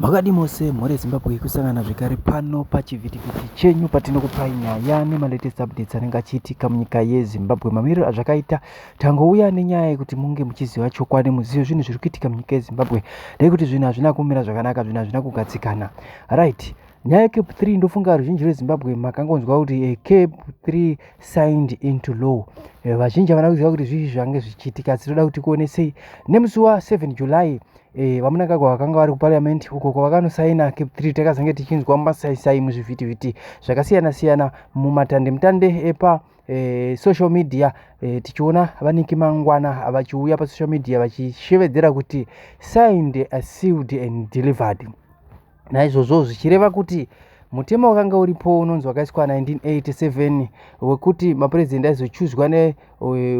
Makadi mose more Zimbabwe kusangana zvekare pano pachivhitivhiti chenyu patinokupai nyaya nemalatest updates anenge achiitika munyika yeZimbabwe. Mamiriro azvakaita tangouya nenyaya yekuti munge muchiziva chokwadi, muzive zvinhu zviri kuitika munyika yeZimbabwe nekuti zvinhu hazvina kumira zvakanaka, zvinhu hazvina kugadzikana. Right, nyaya yeCape 3 ndofunga ruzhinji rweZimbabwe makangonzwa kuti Cape 3 signed into law. Vazhinji havana kuziva kuti zvizvi zvange zvichiitika. Tinoda kuti kuonesei nemusi wa7 July vaMnangagwa vakanga vari kuparliament uko kwavakanosaina Cape 3. Takazange tichinzwa masaisai muzvivhitivhiti zvakasiyana siyana mumatandemutande epa social media, tichiona vaniki mangwana vachiuya pasocial media vachishevedzera kuti signed, sealed and delivered. Naizvozvo zvichireva kuti mutemo wakanga uripo unonzi wakaiswa 1987 wekuti mapresident aizochuzwa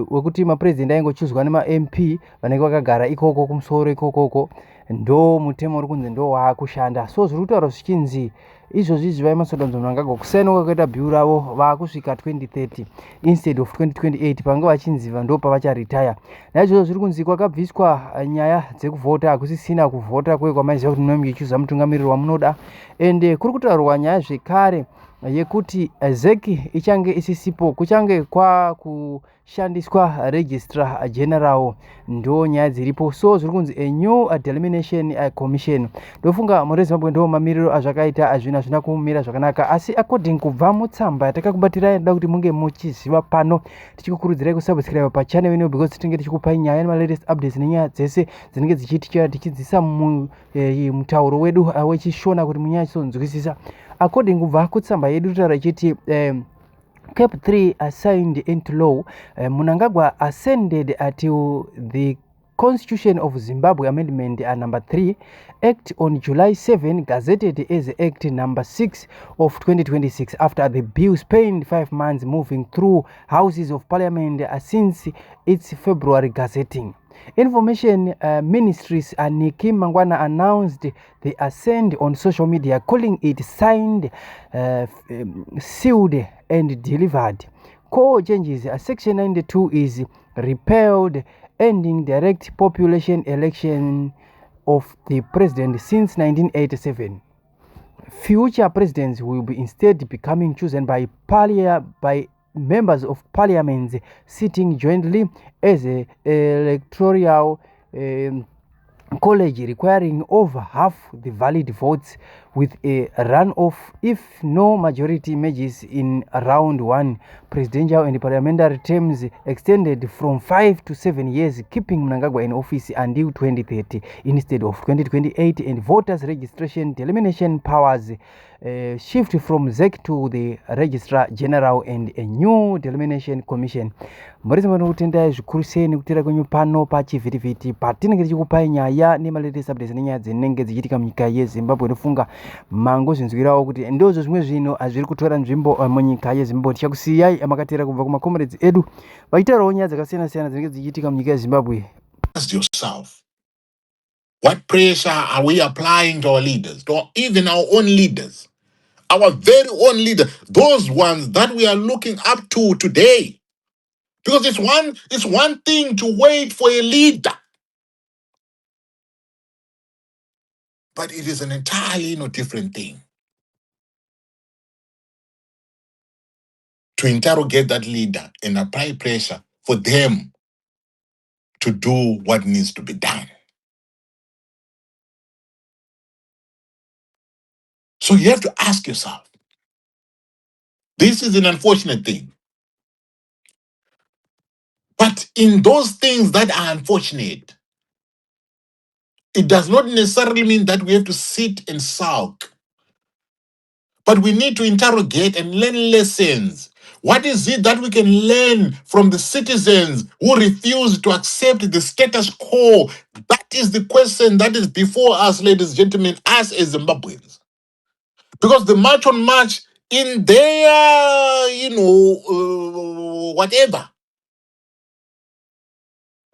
wekuti mapresident aingochuzwa nema-MP vanenge vakagara ikoko kumusoro ikokoko, ndo mutemo uri kunzi ndo waakushanda. So zviri kutaura zvichinzi izvozvi zvivaimasodonzo Mnangagwa kusaina kwakaita bhiu ravo vaakusvika 2030 instead of 2028 panga vachinziva ndo pavacharitaya. Naizvozvo zviri kunzi kwakabviswa nyaya dzekuvhota, hakusisina kuvhota kwe kwamaiziva kuti munenge muchichuza mutungamiriri wamunoda, ende kuri kutaurwa nyaya zvekare yekuti zeki ichange isisipo, kuchange kwakushandiswa registrar general, ndo nyaya dziripo. So zviri kunzi a new delimitation commission. Ndofunga muri Zimbabwe ndo mamiriro azvakaita hazvina kumira zvakanaka, asi according kubva mutsamba yatakakubatirai ndoda kuti munge muchiziva pano. Tichikukurudzirai kusubscribe pachannel ino because tinenge tichikupai nyaya nemalast updates nenyaya dzese dzinenge dzichiitika tichidzisa mutauro wedu wechishona kuti munyaya chisonzwisisa. According kubva kutsamba yedu taura ichiti Cape 3 assigned into law. Mnangagwa ascended to the Constitution of Zimbabwe Amendment number 3 Act on July 7, gazetted as Act number 6 of 2026 after the bill spent 5 months moving through houses of parliament since its February gazetting. Information Ministries Niki Mangwana announced the assent on social media, calling it signed, sealed and delivered. Core changes, Section 92 is repealed, ending direct population election of the president since 1987. Future presidents will be instead becoming chosen by members of parliament sitting jointly as a electoral college, requiring over half the valid votes, with a runoff if no majority emerges in round 1. Presidential and parliamentary terms extended from 5 to 7 years, keeping Mnangagwa in office until 2030 instead of 2028, and voters registration delimitation powers shift from ZEC to the Registrar General and a new delimitation commission. Murezi vanotendai zvikuru sei nekutira kwenyu pano pachivhitivhiti patinenge tichikupai nyaya nemalatest updates nenyaya dzinenge dzichiitika munyika yeZimbabwe. Ndofunga mangozvinzwirawo kuti ndozvo zvimwe zvinhu hazviri kutora nzvimbo munyika yeZimbabwe. Tichakusiyai makatera kubva kumakomeredzi edu vachitaurawo nyaya dzakasiyana siyana dzinenge dzichiitika munyika yeZimbabwe. Ask yourself, what pressure are we applying to our leaders, to even our own leaders, our very own leaders, those ones that we are looking up to today? Because it's one thing to wait for a leader, but it is an entirely different thing to interrogate that leader and apply pressure for them to do what needs to be done. So you have to ask yourself, this is an unfortunate thing. But in those things that are unfortunate, it does not necessarily mean that we have to sit and sulk. But we need to interrogate and learn lessons. What is it that we can learn from the citizens who refuse to accept the status quo? That is the question that is before us, ladies and gentlemen, us as Zimbabweans. Because the march on march in their, whatever,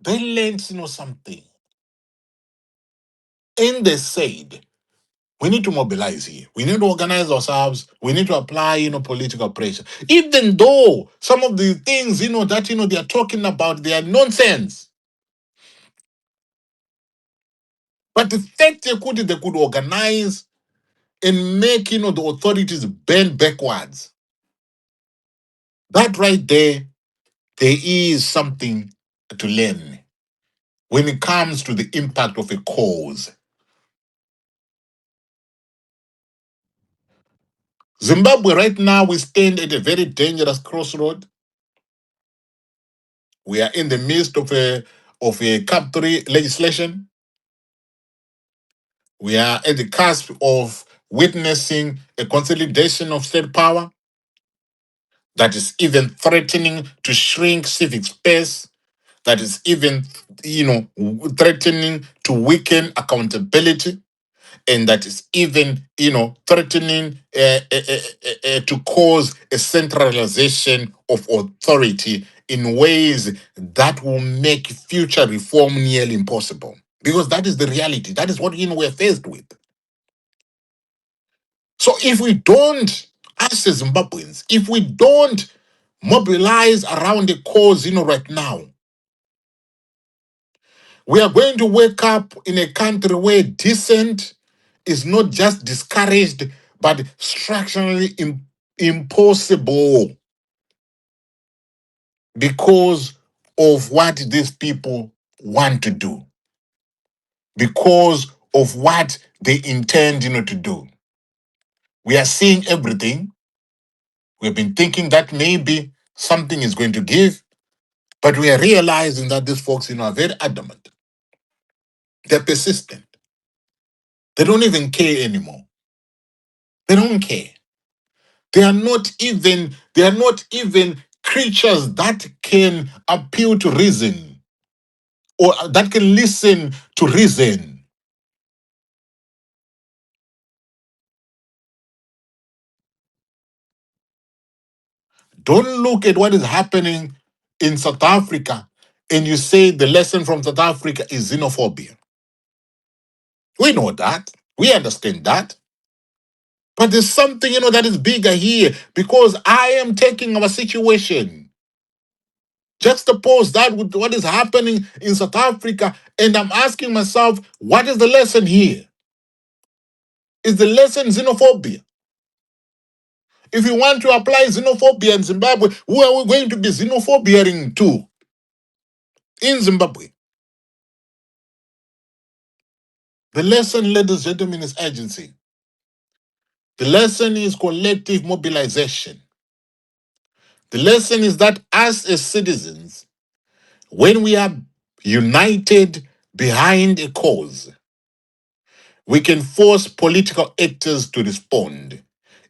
they learned, something. And they said, we need to mobilize here. We need to organize ourselves. We need to apply, political pressure. Even though some of the things, that, they are talking about, they are nonsense. But the fact they could organize and make the authorities bend backwards, that right there is something to learn when it comes to the impact of a cause. Zimbabwe right now, we stand at a very dangerous crossroad. We are in the midst of a Cap 3 legislation. We are at the cusp of witnessing a consolidation of state power that is even threatening to shrink civic space, that is even, threatening to weaken accountability, and that is even, threatening to cause a centralization of authority in ways that will make future reform nearly impossible. Because that is the reality. That is what we're faced with. So if we don't, as Zimbabweans, if we don't mobilize around the cause, right now, we are going to wake up in a country where dissent is not just discouraged, but structurally impossible because of what these people want to do, because of what they intend, to do. We are seeing everything. We've been thinking that maybe something is going to give, but we are realizing that these folks, are very adamant. They're persistent. They don't even care anymore. They don't care. They are not even creatures that can appeal to reason or that can listen to reason. Don't look at what is happening in South Africa and you say the lesson from South Africa is xenophobia. We know that. We understand that. But there's something, that is bigger here because I am taking our situation, juxtapose that with what is happening in South Africa, and I'm asking myself, what is the lesson here? Is the lesson xenophobia? If you want to apply xenophobia in Zimbabwe, who are we going to be xenophobiaing to in Zimbabwe? The lesson, ladies and gentlemen, is urgency. The lesson is collective mobilization. The lesson is that us as citizens, when we are united behind a cause, we can force political actors to respond.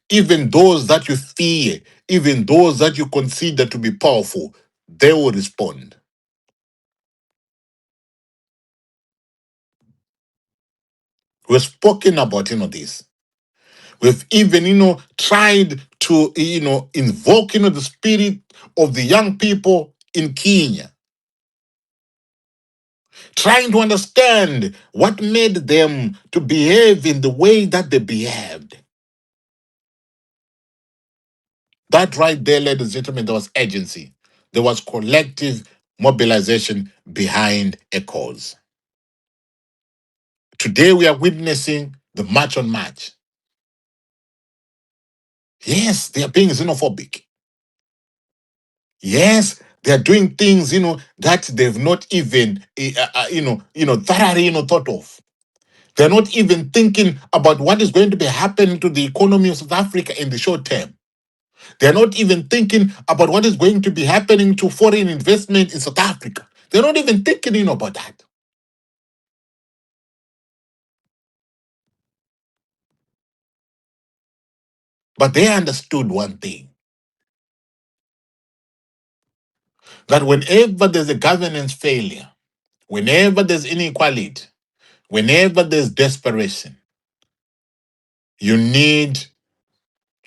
Even those that you fear, even those that you consider to be powerful, they will respond. We've spoken about, this. We've even, tried to, invoke, the spirit of the young people in Kenya, trying to understand what made them to behave in the way that they behaved. That right there, ladies and gentlemen, there was agency. There was collective mobilization behind a cause. Today we are witnessing the march on march. Yes, they are being xenophobic. Yes, they are doing things, that they've not even, thoroughly, thought of. They're not even thinking about what is going to be happening to the economy of South Africa in the short term. They're not even thinking about what is going to be happening to foreign investment in South Africa. They're not even thinking, about that. But they understood one thing, that whenever there's a governance failure, whenever there's inequality, whenever there's desperation, you need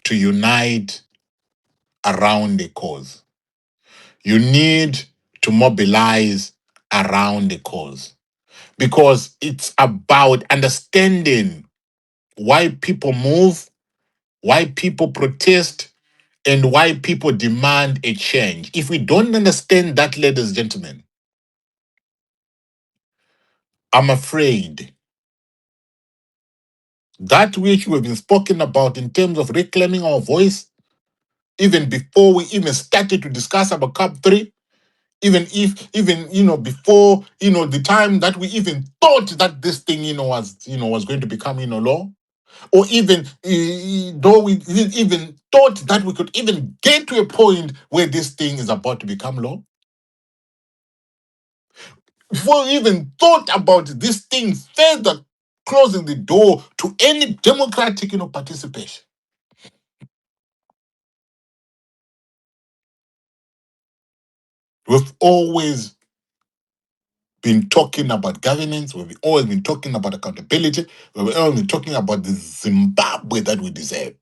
to unite around a cause. You need to mobilize around a cause because it's about understanding why people move, why people protest, and why people demand a change. If we don't understand that, ladies and gentlemen, I'm afraid That which we've been spoken about in terms of reclaiming our voice, even before we even started to discuss about CAP 3, even before the time that we even thought that this thing was going to become law, or even though we didn't even thought that we could even get to a point where this thing is about to become law, before we even thought about this thing further closing the door to any democratic participation. We've always been talking about governance. We've always been talking about accountability. We've always been talking about the Zimbabwe that we deserve,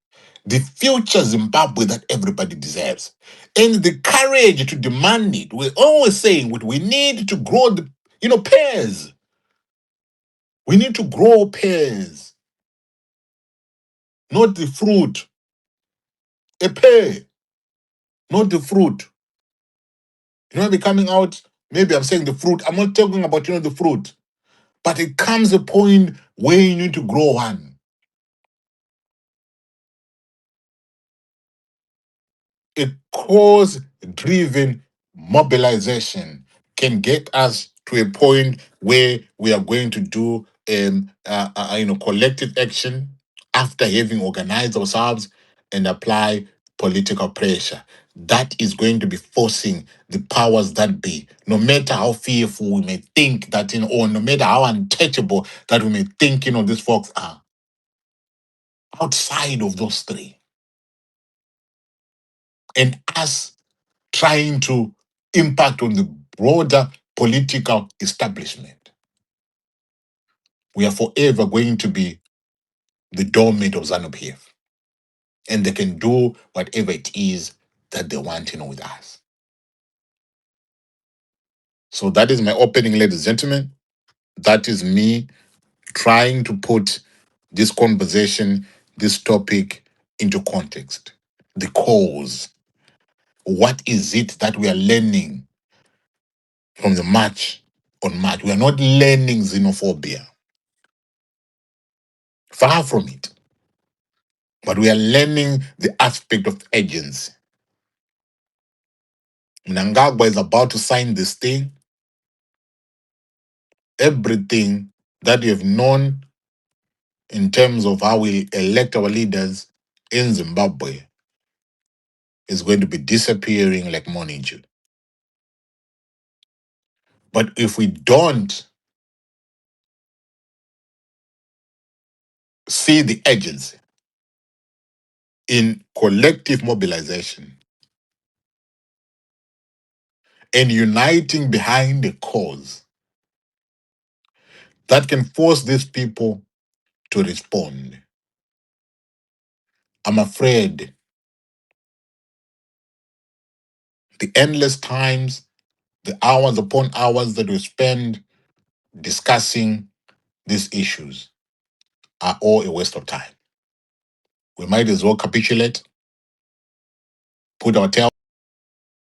the future Zimbabwe that everybody deserves, and the courage to demand it. We're always saying we need to grow the pears. We need to grow pears, not the fruit. A pear, not the fruit. Be coming out. Maybe I'm saying the fruit. I'm not talking about the fruit, but it comes a point where you need to grow one. A cause-driven mobilization can get us to a point where we are going to do collective action after having organized ourselves and apply political pressure. That is going to be forcing the powers that be, no matter how fearful we may think that, or no matter how untouchable that we may think, these folks are, outside of those three. And us trying to impact on the broader political establishment. We are forever going to be the doormat of Zanu-PF. And they can do whatever it is that they want with us. So that is my opening, ladies and gentlemen. That is me trying to put this conversation, this topic into context. The cause. What is it that we are learning from the march on March? We are not learning xenophobia. Far from it. But we are learning the aspect of agency. Mnangagwa is about to sign this thing. Everything that you have known in terms of how we elect our leaders in Zimbabwe is going to be disappearing like morning dew. But if we don't see the agency in collective mobilization and uniting behind a cause that can force these people to respond, I'm afraid the endless times, the hours upon hours that we spend discussing these issues are all a waste of time. We might as well capitulate, put our tail